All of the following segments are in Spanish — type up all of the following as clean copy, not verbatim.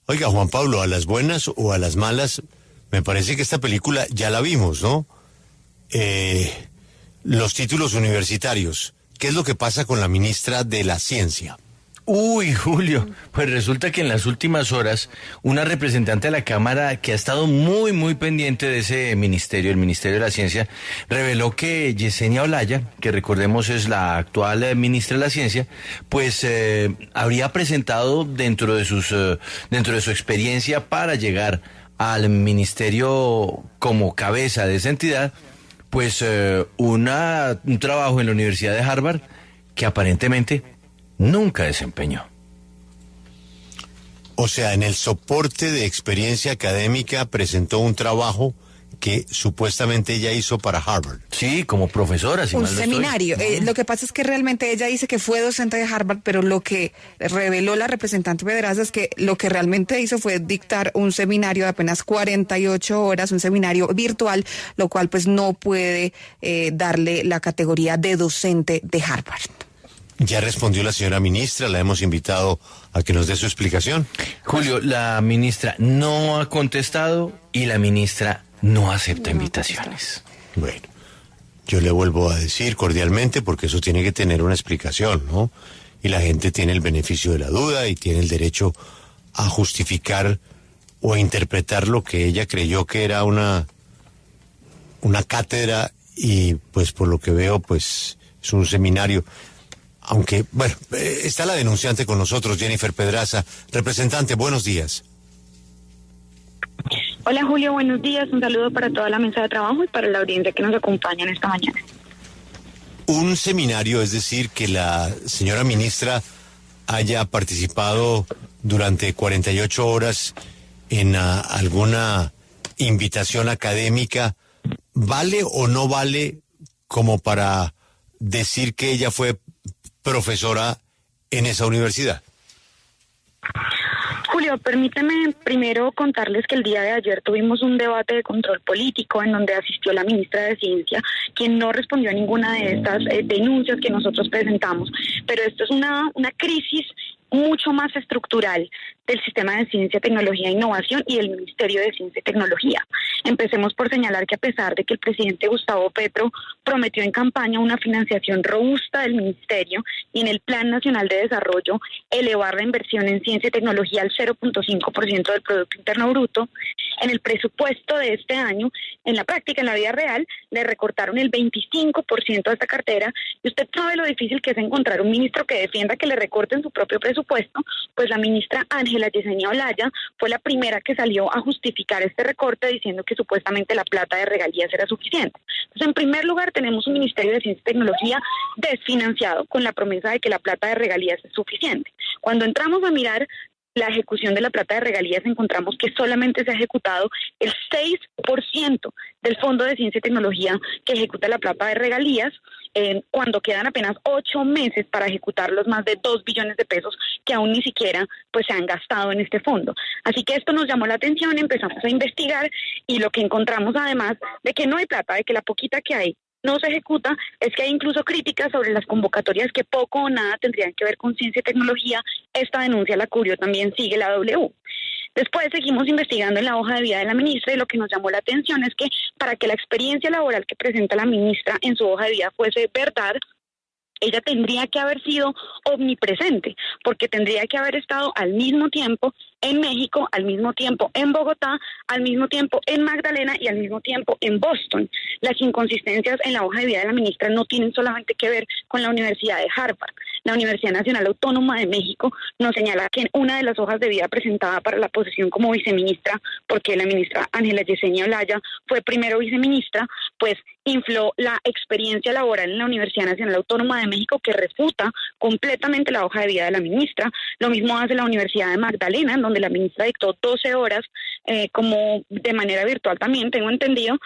Oiga, Juan Pablo, a las buenas o a las malas, me parece que esta película ya la vimos, ¿no? Los títulos universitarios. ¿Qué es lo que pasa con la ministra de la Ciencia? Uy, Julio, pues resulta que en las últimas horas una representante de la Cámara que ha estado muy pendiente de ese ministerio, el Ministerio de la Ciencia, reveló que Yesenia Olaya, que recordemos es la actual ministra de la Ciencia, pues habría presentado dentro de su experiencia para llegar al ministerio como cabeza de esa entidad, pues un trabajo en la Universidad de Harvard que aparentemente nunca desempeñó. O sea, en el soporte de experiencia académica presentó un trabajo que supuestamente ella hizo para Harvard. Sí, como profesora. Si un mal no seminario. estoy. Lo que pasa es que realmente ella dice que fue docente de Harvard, pero lo que reveló la representante Pedraza es que lo que realmente hizo fue dictar un seminario de apenas 48 horas, un seminario virtual, lo cual pues no puede darle la categoría de docente de Harvard. Ya respondió la señora ministra, la hemos invitado a que nos dé su explicación. Julio, la ministra no ha contestado y la ministra no acepta invitaciones. Bueno, yo le vuelvo a decir cordialmente, porque eso tiene que tener una explicación, ¿no? Y la gente tiene el beneficio de la duda y tiene el derecho a justificar o a interpretar lo que ella creyó que era una cátedra y pues por lo que veo pues es un seminario. Aunque, bueno, está la denunciante con nosotros, Jennifer Pedraza. Representante, buenos días. Hola Julio, buenos días. Un saludo para toda la mesa de trabajo y para la audiencia que nos acompaña en esta mañana. Un seminario, es decir, que la señora ministra haya participado durante 48 horas en alguna invitación académica, ¿vale o no vale como para decir que ella fue profesora en esa universidad? Julio, permíteme primero contarles que el día de ayer tuvimos un debate de control político en donde asistió la ministra de Ciencia, quien no respondió a ninguna de estas denuncias que nosotros presentamos, pero esto es una crisis mucho más estructural del sistema de ciencia, tecnología e innovación y del Ministerio de Ciencia y Tecnología. Empecemos por señalar que a pesar de que el presidente Gustavo Petro prometió en campaña una financiación robusta del ministerio y en el Plan Nacional de Desarrollo elevar la inversión en ciencia y tecnología al 0.5% del Producto Interno Bruto, en el presupuesto de este año, en la práctica, en la vida real, le recortaron el 25% de esta cartera, y usted sabe lo difícil que es encontrar un ministro que defienda que le recorten su propio presupuesto. Pues la ministra Ángela Yesenia Olaya fue la primera que salió a justificar este recorte diciendo que supuestamente la plata de regalías era suficiente. Entonces, en primer lugar, tenemos un Ministerio de Ciencia y Tecnología desfinanciado con la promesa de que la plata de regalías es suficiente. Cuando entramos a mirar la ejecución de la plata de regalías, encontramos que solamente se ha ejecutado el 6% del Fondo de Ciencia y Tecnología que ejecuta la plata de regalías, cuando quedan apenas 8 meses para ejecutar los más de 2 billones de pesos que aún ni siquiera pues se han gastado en este fondo. Así que esto nos llamó la atención, empezamos a investigar y lo que encontramos, además de que no hay plata, de que la poquita que hay no se ejecuta, es que hay incluso críticas sobre las convocatorias que poco o nada tendrían que ver con ciencia y tecnología. Esta denuncia la cubrió también Sigue la W. Después seguimos investigando en la hoja de vida de la ministra y lo que nos llamó la atención es que para que la experiencia laboral que presenta la ministra en su hoja de vida fuese verdad, ella tendría que haber sido omnipresente, porque tendría que haber estado al mismo tiempo en México, al mismo tiempo en Bogotá, al mismo tiempo en Magdalena y al mismo tiempo en Boston. Las inconsistencias en la hoja de vida de la ministra no tienen solamente que ver con la Universidad de Harvard. La Universidad Nacional Autónoma de México nos señala que en una de las hojas de vida presentada para la posición como viceministra, porque la ministra Ángela Yesenia Olaya fue primero viceministra, pues infló la experiencia laboral en la Universidad Nacional Autónoma de México, que refuta completamente la hoja de vida de la ministra. Lo mismo hace la Universidad de Magdalena, en donde la ministra dictó 12 horas como de manera virtual también, tengo entendido,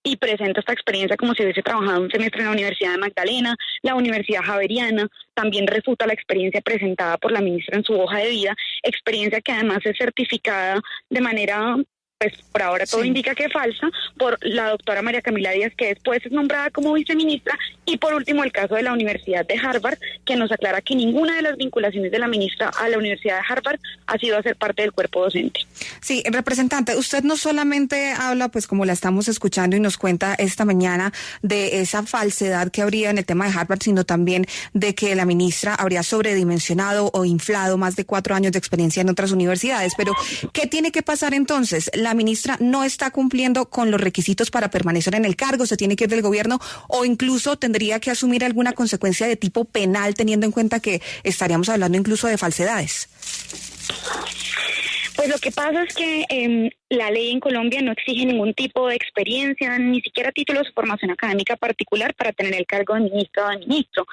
y presenta esta experiencia como si hubiese trabajado un semestre en la Universidad de Magdalena. La Universidad Javeriana también refuta la experiencia presentada por la ministra en su hoja de vida, experiencia que además es certificada de manera pues por ahora todo indica que falsa, por la doctora María Camila Díaz, que después es nombrada como viceministra, y por último el caso de la Universidad de Harvard, que nos aclara que ninguna de las vinculaciones de la ministra a la Universidad de Harvard ha sido hacer parte del cuerpo docente. Sí, representante, usted no solamente habla, pues como la estamos escuchando y nos cuenta esta mañana, de esa falsedad que habría en el tema de Harvard, sino también de que la ministra habría sobredimensionado o inflado más de 4 años de experiencia en otras universidades. Pero, ¿qué tiene que pasar entonces? ¿La ministra no está cumpliendo con los requisitos para permanecer en el cargo? ¿Se tiene que ir del gobierno o incluso tendría que asumir alguna consecuencia de tipo penal, teniendo en cuenta que estaríamos hablando incluso de falsedades? Pues lo que pasa es que la ley en Colombia no exige ningún tipo de experiencia, ni siquiera títulos de formación académica particular para tener el cargo de ministra o de ministro.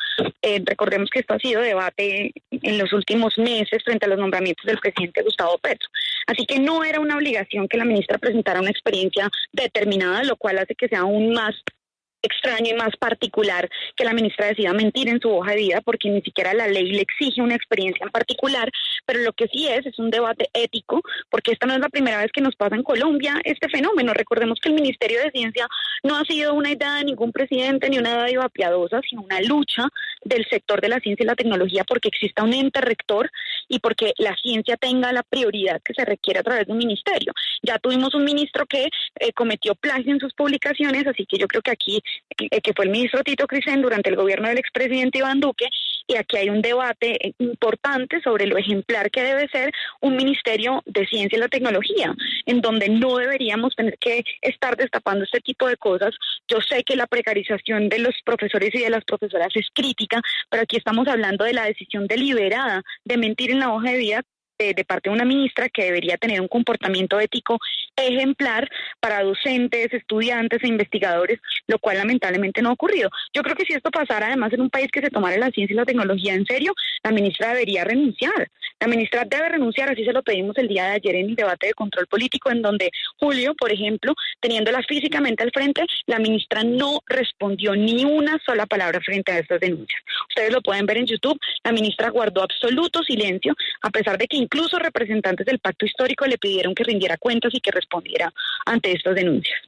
Recordemos que esto ha sido debate en los últimos meses frente a los nombramientos del presidente Gustavo Petro. Así que no era una obligación que la ministra presentara una experiencia determinada, lo cual hace que sea aún más extraño y más particular que la ministra decida mentir en su hoja de vida, porque ni siquiera la ley le exige una experiencia en particular, pero lo que sí es un debate ético, porque esta no es la primera vez que nos pasa en Colombia este fenómeno. Recordemos que el Ministerio de Ciencia no ha sido una idea de ningún presidente ni una dádiva piadosa, sino una lucha del sector de la ciencia y la tecnología porque exista un ente rector y porque la ciencia tenga la prioridad que se requiere a través de un ministerio. Ya tuvimos un ministro que cometió plagio en sus publicaciones, así que yo creo que aquí que fue el ministro Tito Crisén durante el gobierno del expresidente Iván Duque, y aquí hay un debate importante sobre lo ejemplar que debe ser un ministerio de ciencia y la tecnología, en donde no deberíamos tener que estar destapando este tipo de cosas. Yo sé que la precarización de los profesores y de las profesoras es crítica, pero aquí estamos hablando de la decisión deliberada de mentir en la hoja de vida de parte de una ministra que debería tener un comportamiento ético ejemplar para docentes, estudiantes e investigadores, lo cual lamentablemente no ha ocurrido. Yo creo que si esto pasara además en un país que se tomara la ciencia y la tecnología en serio, la ministra debería renunciar. La ministra debe renunciar, así se lo pedimos el día de ayer en el debate de control político, en donde Julio, por ejemplo, teniéndola físicamente al frente, la ministra no respondió ni una sola palabra frente a estas denuncias. Ustedes lo pueden ver en YouTube, la ministra guardó absoluto silencio, a pesar de que incluso representantes del pacto histórico le pidieron que rindiera cuentas y que respondiera ante estas denuncias.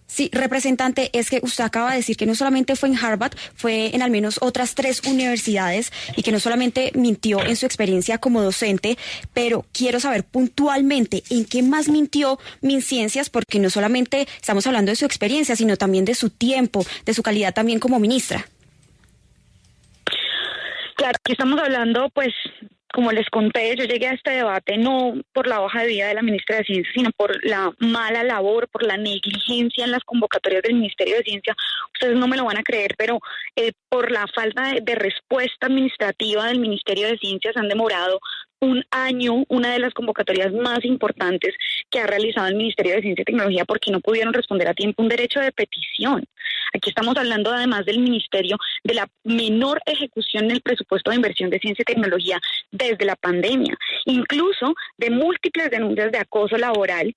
Sí, representante, es que usted acaba de decir que no solamente fue en Harvard, fue en al menos otras 3 universidades y que no solamente mintió en su experiencia como docente, pero quiero saber puntualmente en qué más mintió MinCiencias, porque no solamente estamos hablando de su experiencia, sino también de su tiempo, de su calidad también como ministra. Claro, aquí estamos hablando, pues, como les conté, yo llegué a este debate no por la hoja de vida de la ministra de Ciencia, sino por la mala labor, por la negligencia en las convocatorias del Ministerio de Ciencia. Ustedes no me lo van a creer, pero por la falta de respuesta administrativa del Ministerio de Ciencia se han demorado un año, una de las convocatorias más importantes que ha realizado el Ministerio de Ciencia y Tecnología, porque no pudieron responder a tiempo un derecho de petición. Aquí estamos hablando, además del Ministerio, de la menor ejecución en el presupuesto de inversión de ciencia y tecnología desde la pandemia, incluso de múltiples denuncias de acoso laboral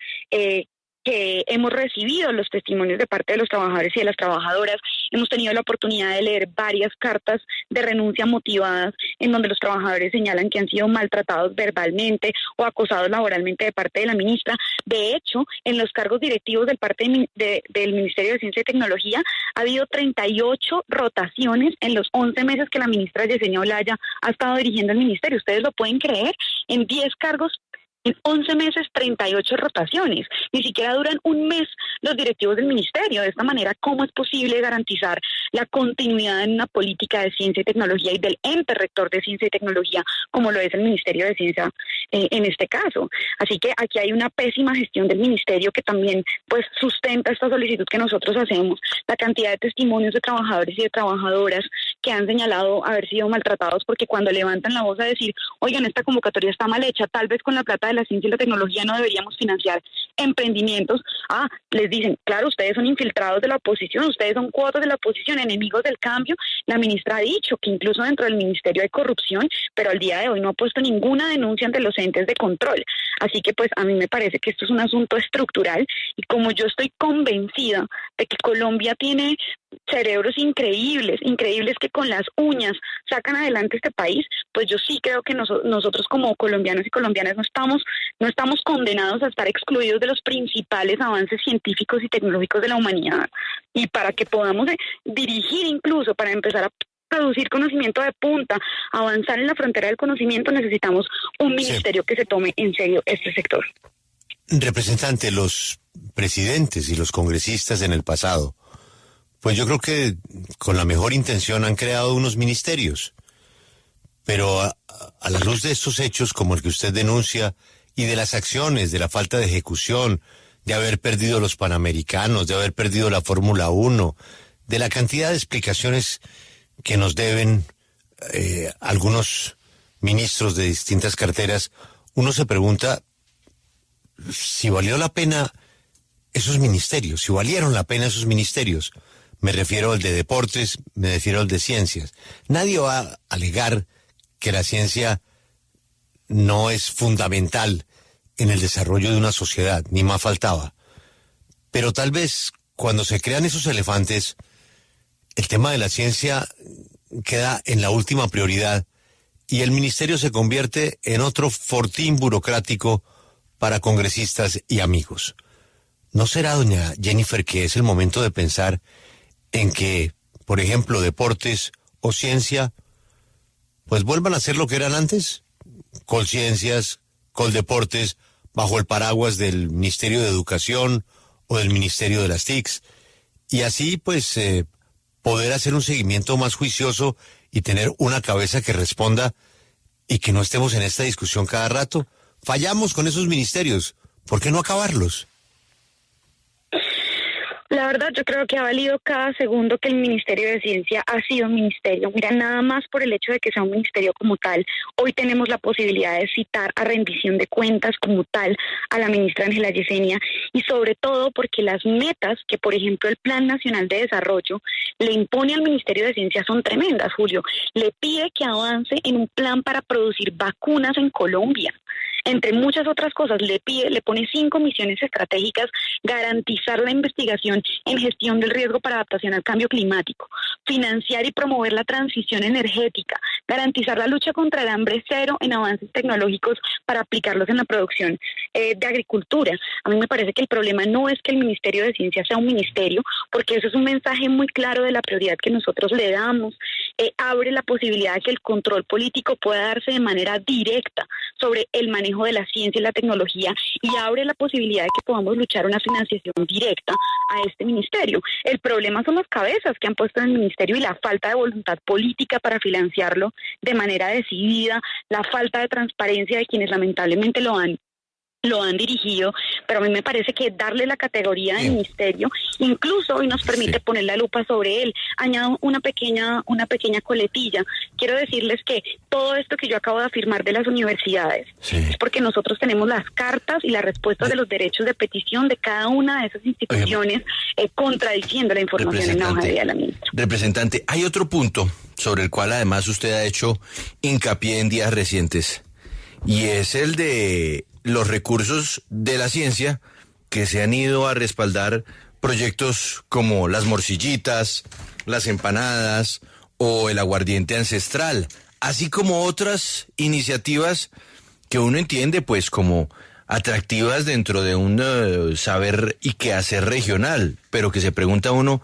que hemos recibido los testimonios de parte de los trabajadores y de las trabajadoras. Hemos tenido la oportunidad de leer varias cartas de renuncia motivadas en donde los trabajadores señalan que han sido maltratados verbalmente o acosados laboralmente de parte de la ministra. De hecho, en los cargos directivos del Ministerio de Ciencia y Tecnología ha habido 38 rotaciones en los 11 meses que la ministra Yesenia Olaya ha estado dirigiendo el ministerio. ¿Ustedes lo pueden creer? En 10 cargos, en 11 meses, 38 rotaciones. Ni siquiera duran un mes los directivos del ministerio. De esta manera, ¿cómo es posible garantizar la continuidad en una política de ciencia y tecnología y del ente rector de ciencia y tecnología, como lo es el Ministerio de Ciencia en este caso? Así que aquí hay una pésima gestión del ministerio que también pues sustenta esta solicitud que nosotros hacemos. La cantidad de testimonios de trabajadores y de trabajadoras que han señalado haber sido maltratados, porque cuando levantan la voz a decir, oigan, esta convocatoria está mal hecha, tal vez con la plata de la ciencia y la tecnología no deberíamos financiar emprendimientos, les dicen, claro, ustedes son infiltrados de la oposición, ustedes son cuotas de la oposición, enemigos del cambio. La ministra ha dicho que incluso dentro del ministerio hay corrupción, pero al día de hoy no ha puesto ninguna denuncia ante los entes de control. Así que pues a mí me parece que esto es un asunto estructural, y como yo estoy convencida de que Colombia tiene cerebros increíbles que con las uñas sacan adelante este país, pues yo sí creo que nosotros como colombianos y colombianas no estamos condenados a estar excluidos de los principales avances científicos y tecnológicos de la humanidad. Y para que podamos dirigir, incluso para empezar a producir conocimiento de punta, avanzar en la frontera del conocimiento, necesitamos un ministerio que se tome en serio este sector. Representante, los presidentes y los congresistas en el pasado, pues yo creo que con la mejor intención han creado unos ministerios, pero a la luz de estos hechos como el que usted denuncia y de las acciones, de la falta de ejecución, de haber perdido los Panamericanos, de haber perdido la Fórmula 1, de la cantidad de explicaciones que nos deben algunos ministros de distintas carteras, uno se pregunta si valió la pena esos ministerios, si valieron la pena esos ministerios. Me refiero al de deportes, me refiero al de ciencias. Nadie va a alegar que la ciencia no es fundamental en el desarrollo de una sociedad, ni más faltaba. Pero tal vez cuando se crean esos elefantes, el tema de la ciencia queda en la última prioridad y el ministerio se convierte en otro fortín burocrático para congresistas y amigos. ¿No será, doña Jennifer, que es el momento de pensar en que, por ejemplo, deportes o ciencia, pues vuelvan a ser lo que eran antes? Colciencias, coldeportes, bajo el paraguas del Ministerio de Educación o del Ministerio de las TICs, y así pues poder hacer un seguimiento más juicioso y tener una cabeza que responda y que no estemos en esta discusión cada rato. Fallamos con esos ministerios, ¿por qué no acabarlos? La verdad, yo creo que ha valido cada segundo que el Ministerio de Ciencia ha sido un ministerio. Mira, nada más por el hecho de que sea un ministerio como tal, hoy tenemos la posibilidad de citar a rendición de cuentas como tal a la ministra Ángela Yesenia, y sobre todo porque las metas que, por ejemplo, el Plan Nacional de Desarrollo le impone al Ministerio de Ciencia son tremendas, Julio. Le pide que avance en un plan para producir vacunas en Colombia. Entre muchas otras cosas, le pone 5 misiones estratégicas: garantizar la investigación en gestión del riesgo para adaptación al cambio climático, financiar y promover la transición energética, garantizar la lucha contra el hambre cero en avances tecnológicos para aplicarlos en la producción de agricultura. A mí me parece que el problema no es que el Ministerio de Ciencia sea un ministerio, porque eso es un mensaje muy claro de la prioridad que nosotros le damos. Abre la posibilidad de que el control político pueda darse de manera directa sobre el manejo de la ciencia y la tecnología, y abre la posibilidad de que podamos luchar una financiación directa a este ministerio. El problema son las cabezas que han puesto en el ministerio y la falta de voluntad política para financiarlo de manera decidida, la falta de transparencia de quienes lamentablemente lo han dirigido, pero a mí me parece que darle la categoría de ministerio incluso hoy nos permite poner la lupa sobre él. Añado una pequeña coletilla. Quiero decirles que todo esto que yo acabo de afirmar de las universidades es porque nosotros tenemos las cartas y las respuestas de los derechos de petición de cada una de esas instituciones contradiciendo la información en la hoja de vida de la ministra. Representante, hay otro punto sobre el cual además usted ha hecho hincapié en días recientes, y es el de los recursos de la ciencia que se han ido a respaldar proyectos como las morcillitas, las empanadas o el aguardiente ancestral, así como otras iniciativas que uno entiende pues como atractivas dentro de un saber y quehacer regional, pero que se pregunta uno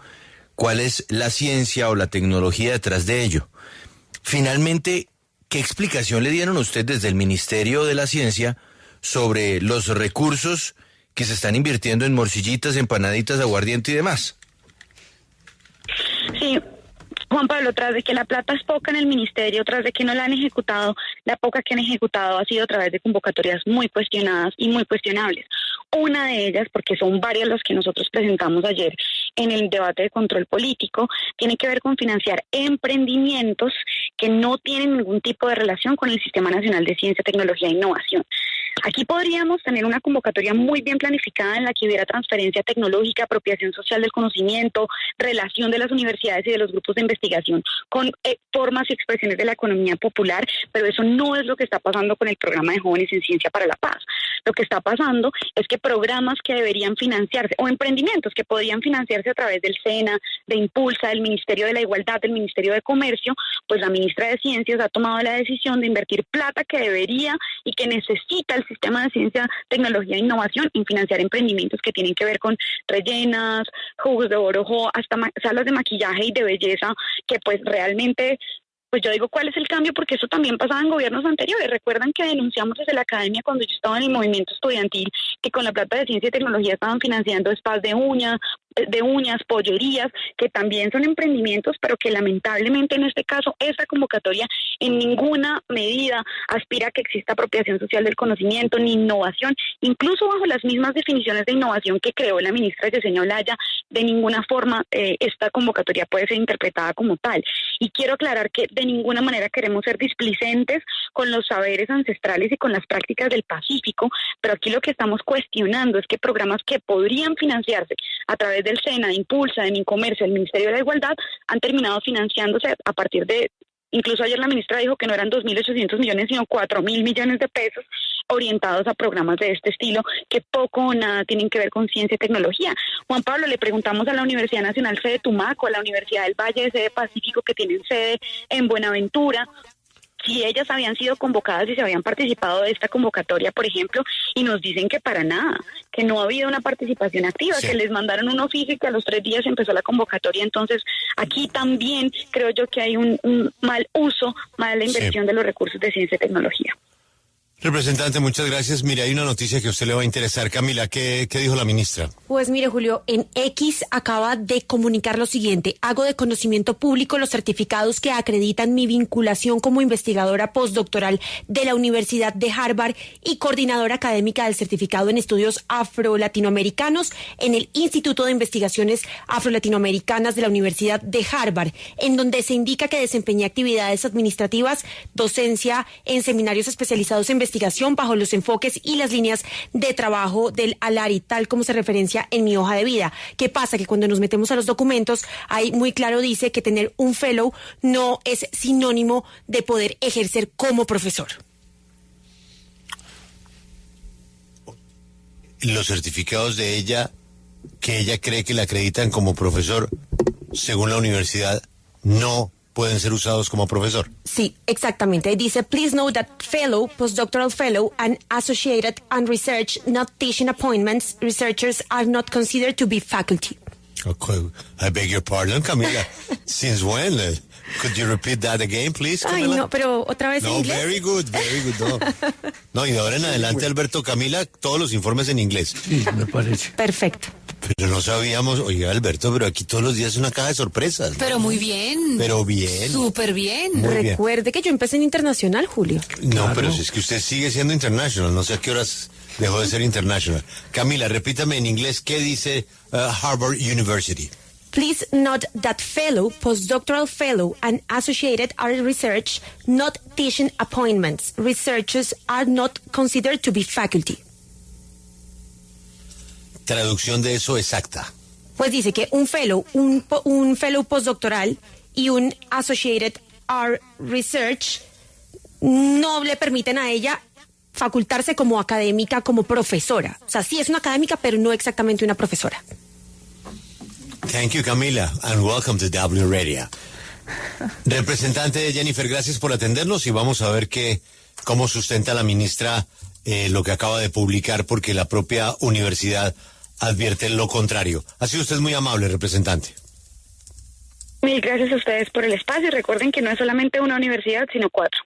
cuál es la ciencia o la tecnología detrás de ello. Finalmente, ¿qué explicación le dieron a usted desde el Ministerio de la Ciencia sobre los recursos que se están invirtiendo en morcillitas, empanaditas, aguardiente y demás? Sí, Juan Pablo, tras de que la plata es poca en el ministerio, tras de que no la han ejecutado, la poca que han ejecutado ha sido a través de convocatorias muy cuestionadas y muy cuestionables. Una de ellas, porque son varias las que nosotros presentamos ayer en el debate de control político, tiene que ver con financiar emprendimientos que no tienen ningún tipo de relación con el Sistema Nacional de Ciencia, Tecnología e Innovación. Aquí podríamos tener una convocatoria muy bien planificada en la que hubiera transferencia tecnológica, apropiación social del conocimiento, relación de las universidades y de los grupos de investigación con formas y expresiones de la economía popular, pero eso no es lo que está pasando con el programa de jóvenes en Ciencia para la Paz. lo que está pasando es que programas que deberían financiarse o emprendimientos que podrían financiarse a través del SENA, de Impulsa, del Ministerio de la Igualdad, del Ministerio de Comercio, pues la ministra de Ciencias ha tomado la decisión de invertir plata que debería y que necesita el sistema de ciencia, tecnología e innovación en financiar emprendimientos que tienen que ver con rellenas, jugos de orojo, hasta salas de maquillaje y de belleza, que pues realmente, pues yo digo, ¿cuál es el cambio? Porque eso también pasaba en gobiernos anteriores. Recuerdan que denunciamos desde la academia cuando yo estaba en el movimiento estudiantil que con la plata de ciencia y tecnología estaban financiando spas de uñas, pollerías, que también son emprendimientos, pero que lamentablemente en este caso esta convocatoria en ninguna medida aspira a que exista apropiación social del conocimiento ni innovación, incluso bajo las mismas definiciones de innovación que creó la ministra Yesenia Olaya, de ninguna forma esta convocatoria puede ser interpretada como tal. Y quiero aclarar que de ninguna manera queremos ser displicentes con los saberes ancestrales y con las prácticas del Pacífico, pero aquí lo que estamos cuestionando es que programas que podrían financiarse a través del SENA, de Impulsa, de Mincomercio, del Ministerio de la Igualdad, han terminado financiándose a partir de, incluso ayer la ministra dijo que no eran 2.800 millones, sino 4.000 millones de pesos orientados a programas de este estilo que poco o nada tienen que ver con ciencia y tecnología. Juan Pablo, le preguntamos a la Universidad Nacional sede Tumaco, a la Universidad del Valle de sede Pacífico, que tienen sede en Buenaventura, si ellas habían sido convocadas y se habían participado de esta convocatoria, por ejemplo, y nos dicen que para nada, que no ha habido una participación activa, sí, que les mandaron un oficio y que a los 3 días empezó la convocatoria. Entonces, aquí también creo yo que hay un mal uso, mala inversión, sí, de los recursos de ciencia y tecnología. Representante, muchas gracias. Mire, hay una noticia que a usted le va a interesar. Camila, ¿qué dijo la ministra? Pues mire, Julio, en X acaba de comunicar lo siguiente: hago de conocimiento público los certificados que acreditan mi vinculación como investigadora postdoctoral de la Universidad de Harvard y coordinadora académica del certificado en estudios afro-latinoamericanos en el Instituto de Investigaciones Afro-Latinoamericanas de la Universidad de Harvard, en donde se indica que desempeñé actividades administrativas, docencia en seminarios especializados en investigación bajo los enfoques y las líneas de trabajo del ALARI, tal como se referencia en mi hoja de vida. ¿Qué pasa? Que cuando nos metemos a los documentos, ahí muy claro dice que tener un fellow no es sinónimo de poder ejercer como profesor. Los certificados de ella, que ella cree que la acreditan como profesor, según la universidad, no pueden ser usados como profesor. Sí, exactamente. Dice, please note that fellow, postdoctoral fellow, and associated and research, not teaching appointments, researchers are not considered to be faculty. Okay. I beg your pardon, Camila. Since when? Could you repeat that again, please, Camila? Ay, no, pero otra vez en inglés. No, very good, no. No, y de ahora en adelante, Alberto, Camila, todos los informes en inglés. Sí, me parece. Perfecto. Pero no sabíamos, oiga, Alberto, pero aquí todos los días es una caja de sorpresas, ¿no? Pero muy bien. Pero bien. Súper bien. Recuerde que yo empecé en internacional, Julio. No, Claro. pero si es que usted sigue siendo international, no sé a qué horas dejó de ser international. Camila, repítame en inglés, ¿qué dice Harvard University? Please note that fellow, postdoctoral fellow, and associated are research, not teaching appointments. Researchers are not considered to be faculty. Traducción de eso exacta. Pues dice que un fellow postdoctoral y un associated art research no le permiten a ella facultarse como académica, como profesora. O sea, sí es una académica, pero no exactamente una profesora. Thank you, Camila, and welcome to W Radio. Representante Jennifer, gracias por atendernos y vamos a ver cómo sustenta la ministra lo que acaba de publicar, porque la propia universidad advierte lo contrario. Ha sido usted muy amable, representante. Mil gracias a ustedes por el espacio y recuerden que no es solamente una universidad, sino 4.